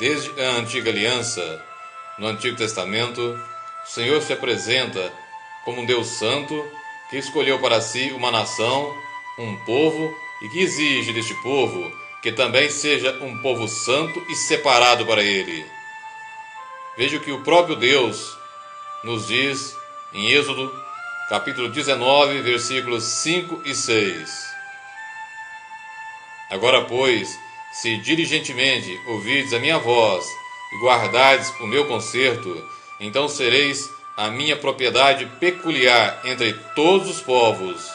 Desde a antiga aliança, no Antigo Testamento, o Senhor se apresenta como um Deus santo que escolheu para si uma nação, um povo, e que exige deste povo que também seja um povo santo e separado para Ele. Veja o que o próprio Deus nos diz em Êxodo, capítulo 19, versículos 5 e 6. Agora, pois, se diligentemente ouvirdes a minha voz e guardardes o meu concerto, então sereis a minha propriedade peculiar entre todos os povos,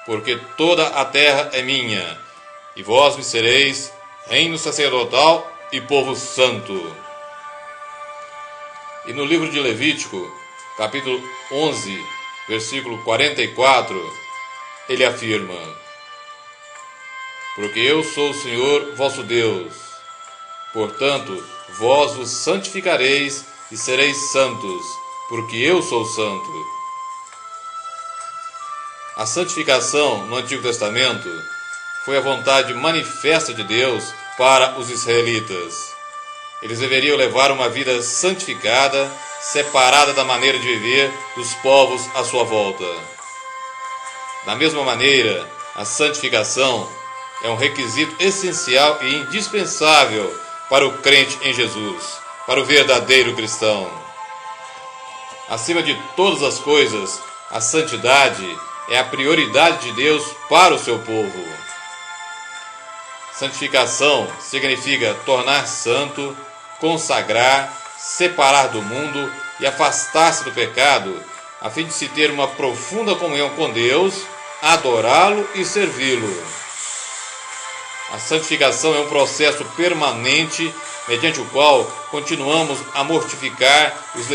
porque toda a terra é minha, e vós me sereis reino sacerdotal e povo santo. E no livro de Levítico, capítulo 11, versículo 44, ele afirma: porque eu sou o Senhor vosso Deus, portanto, vós vos santificareis e sereis santos, porque eu sou santo. A santificação no Antigo Testamento foi a vontade manifesta de Deus para os israelitas. Eles deveriam levar uma vida santificada, separada da maneira de viver dos povos à sua volta. Da mesma maneira, a santificação é um requisito essencial e indispensável para o crente em Jesus, para o verdadeiro cristão. Acima de todas as coisas, a santidade é a prioridade de Deus para o seu povo. Santificação significa tornar santo, consagrar, separar do mundo e afastar-se do pecado, a fim de se ter uma profunda comunhão com Deus, adorá-lo e servi-lo. A santificação é um processo permanente, mediante o qual continuamos a mortificar os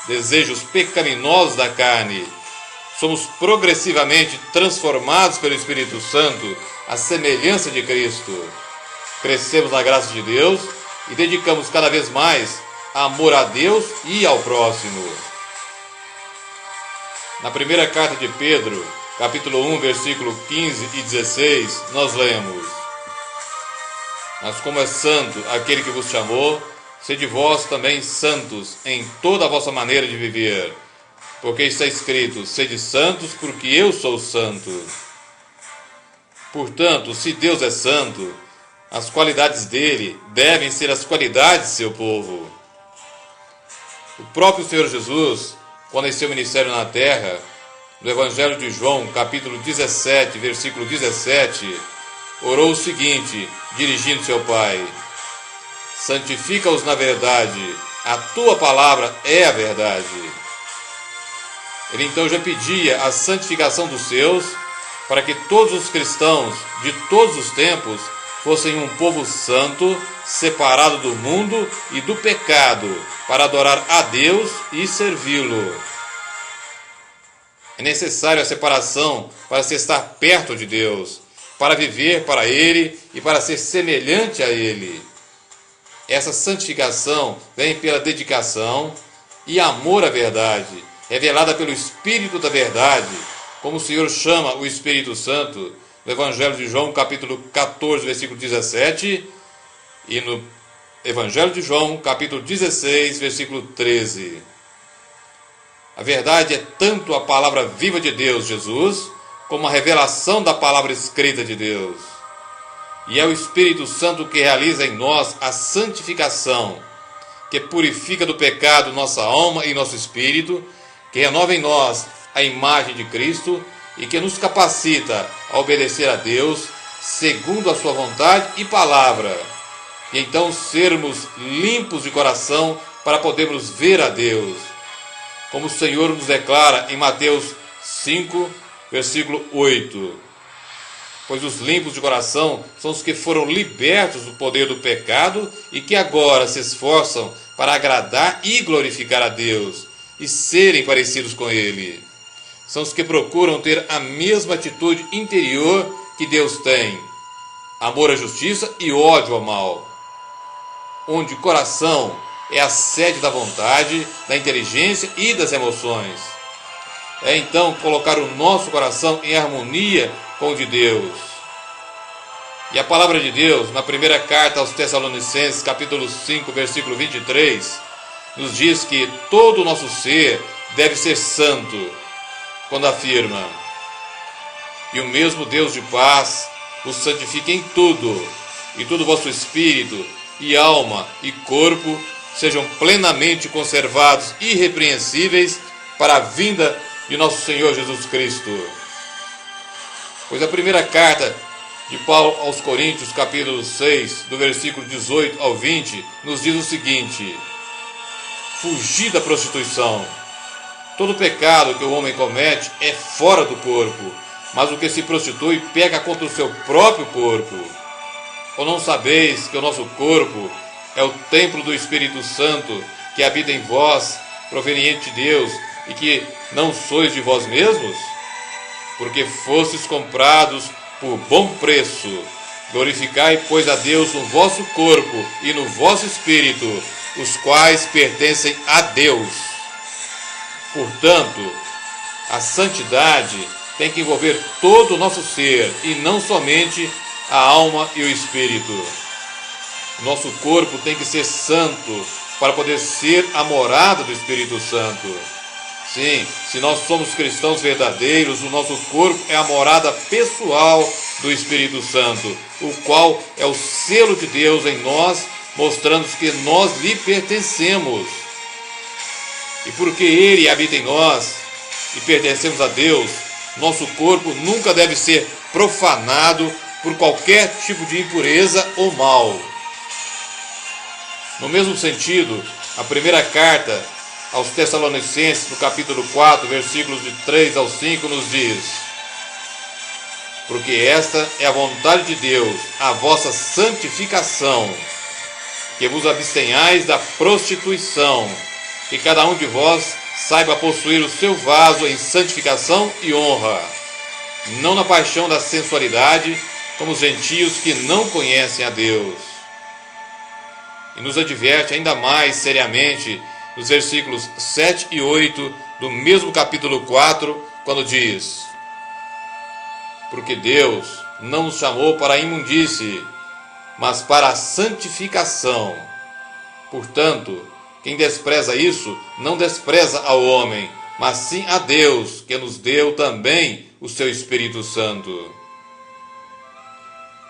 desejos pecaminosos da carne. Somos progressivamente transformados pelo Espírito Santo à semelhança de Cristo. Crescemos na graça de Deus e dedicamos cada vez mais amor a Deus e ao próximo. Na primeira carta de Pedro, capítulo 1, versículo 15 e 16, nós lemos: mas como é santo aquele que vos chamou, sede vós também santos em toda a vossa maneira de viver, porque está escrito: sede santos, porque eu sou santo. Portanto, se Deus é santo, as qualidades dele devem ser as qualidades de seu povo. O próprio Senhor Jesus, quando em seu ministério na terra, no Evangelho de João, capítulo 17, versículo 17, orou o seguinte, dirigindo-se ao Pai: santifica-os na verdade, a tua palavra é a verdade. Ele então já pedia a santificação dos seus, para que todos os cristãos de todos os tempos fossem um povo santo, separado do mundo e do pecado, para adorar a Deus e servi-lo. É necessário a separação para se estar perto de Deus, para viver para Ele e para ser semelhante a Ele. Essa santificação vem pela dedicação e amor à verdade, revelada pelo Espírito da verdade, como o Senhor chama o Espírito Santo no Evangelho de João, capítulo 14, versículo 17, e no Evangelho de João, capítulo 16, versículo 13. A verdade é tanto a palavra viva de Deus, Jesus, como a revelação da palavra escrita de Deus. E é o Espírito Santo que realiza em nós a santificação, que purifica do pecado nossa alma e nosso espírito, que renova em nós a imagem de Cristo e que nos capacita a obedecer a Deus segundo a sua vontade e palavra, e então sermos limpos de coração para podermos ver a Deus, como o Senhor nos declara em Mateus 5, versículo 8. Pois os limpos de coração são os que foram libertos do poder do pecado e que agora se esforçam para agradar e glorificar a Deus e serem parecidos com Ele. São os que procuram ter a mesma atitude interior que Deus tem: amor à justiça e ódio ao mal. Onde o coração é a sede da vontade, da inteligência e das emoções. É então colocar o nosso coração em harmonia com o de Deus. E a palavra de Deus, na primeira carta aos Tessalonicenses, capítulo 5, versículo 23, nos diz que todo o nosso ser deve ser santo, quando afirma: e o mesmo Deus de paz os santifique em tudo, e todo o vosso espírito, e alma, e corpo sejam plenamente conservados, irrepreensíveis, para a vinda de nosso Senhor Jesus Cristo. Pois a primeira carta de Paulo aos Coríntios, capítulo 6, do versículo 18 ao 20, nos diz o seguinte: fugir da prostituição. Todo pecado que o homem comete é fora do corpo, mas o que se prostitui peca contra o seu próprio corpo. Ou não sabeis que o nosso corpo é o templo do Espírito Santo, que habita em vós, proveniente de Deus, e que não sois de vós mesmos? Porque fostes comprados por bom preço. Glorificai, pois, a Deus no vosso corpo e no vosso espírito, os quais pertencem a Deus. Portanto, a santidade tem que envolver todo o nosso ser, e não somente a alma e o espírito. Nosso corpo tem que ser santo para poder ser a morada do Espírito Santo. Sim, se nós somos cristãos verdadeiros, o nosso corpo é a morada pessoal do Espírito Santo, o qual é o selo de Deus em nós, mostrando que nós lhe pertencemos. E porque Ele habita em nós e pertencemos a Deus, nosso corpo nunca deve ser profanado por qualquer tipo de impureza ou mal. No mesmo sentido, a primeira carta aos Tessalonicenses, no capítulo 4, versículos de 3 ao 5, nos diz: porque esta é a vontade de Deus, a vossa santificação, que vos abstenhais da prostituição, que cada um de vós saiba possuir o seu vaso em santificação e honra, não na paixão da sensualidade, como os gentios que não conhecem a Deus. E nos adverte ainda mais seriamente nos versículos 7 e 8 do mesmo capítulo 4, quando diz: porque Deus não nos chamou para a imundície, mas para a santificação. Portanto, quem despreza isso, não despreza ao homem, mas sim a Deus, que nos deu também o seu Espírito Santo.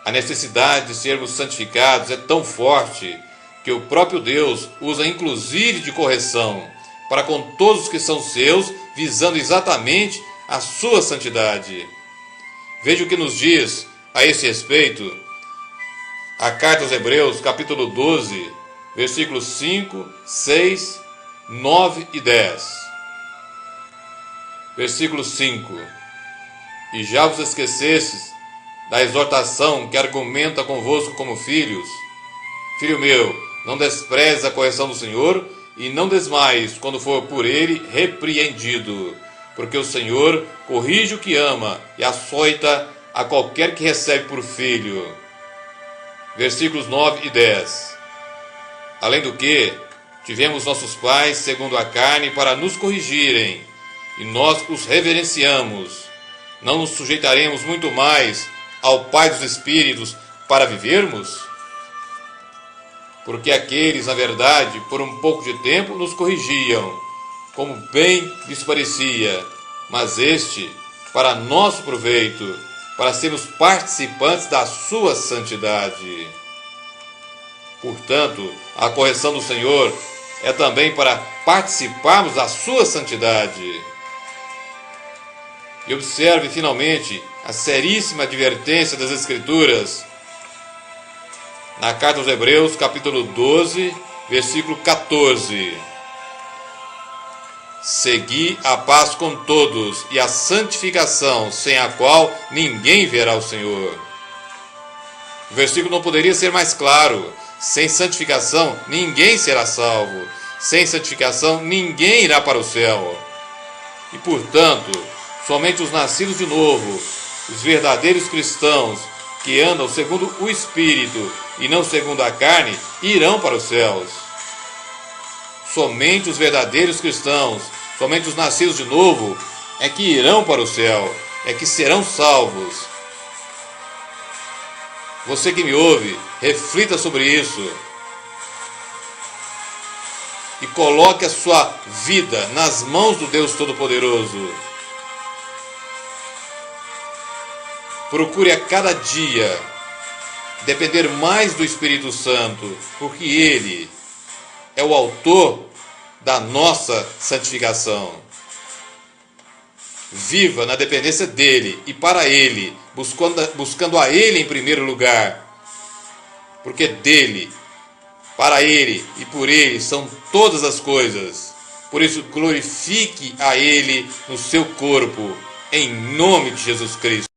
A necessidade de sermos santificados é tão forte que o próprio Deus usa inclusive de correção para com todos os que são seus, visando exatamente a sua santidade. Veja o que nos diz a esse respeito a carta aos Hebreus, capítulo 12, versículos 5, 6, 9 e 10. Versículo 5: e já vos esquecestes da exortação que argumenta convosco como filhos. Filho meu, não desprezes a correção do Senhor, e não desmaies quando for por ele repreendido, porque o Senhor corrige o que ama e açoita a qualquer que recebe por filho. Versículos 9 e 10. Além do que, tivemos nossos pais segundo a carne para nos corrigirem, e nós os reverenciamos. Não nos sujeitaremos muito mais ao Pai dos Espíritos para vivermos? Porque aqueles, na verdade, por um pouco de tempo nos corrigiam, como bem lhes parecia, mas este, para nosso proveito, para sermos participantes da sua santidade. Portanto, a correção do Senhor é também para participarmos da sua santidade. E observe, finalmente, a seríssima advertência das Escrituras, na carta aos Hebreus, capítulo 12, versículo 14. Segui a paz com todos e a santificação, sem a qual ninguém verá o Senhor. O versículo não poderia ser mais claro. Sem santificação, ninguém será salvo. Sem santificação, ninguém irá para o céu. E, portanto, somente os nascidos de novo, os verdadeiros cristãos, que andam segundo o Espírito e não segundo a carne, irão para os céus. Somente os verdadeiros cristãos, somente os nascidos de novo, é que irão para o céu, é que serão salvos. Você que me ouve, reflita sobre isso. E coloque a sua vida nas mãos do Deus Todo-Poderoso. Procure a cada dia depender mais do Espírito Santo, porque Ele é o autor da nossa santificação. Viva na dependência dEle e para Ele, buscando a Ele em primeiro lugar, porque dEle, para Ele e por Ele são todas as coisas. Por isso, glorifique a Ele no seu corpo, em nome de Jesus Cristo.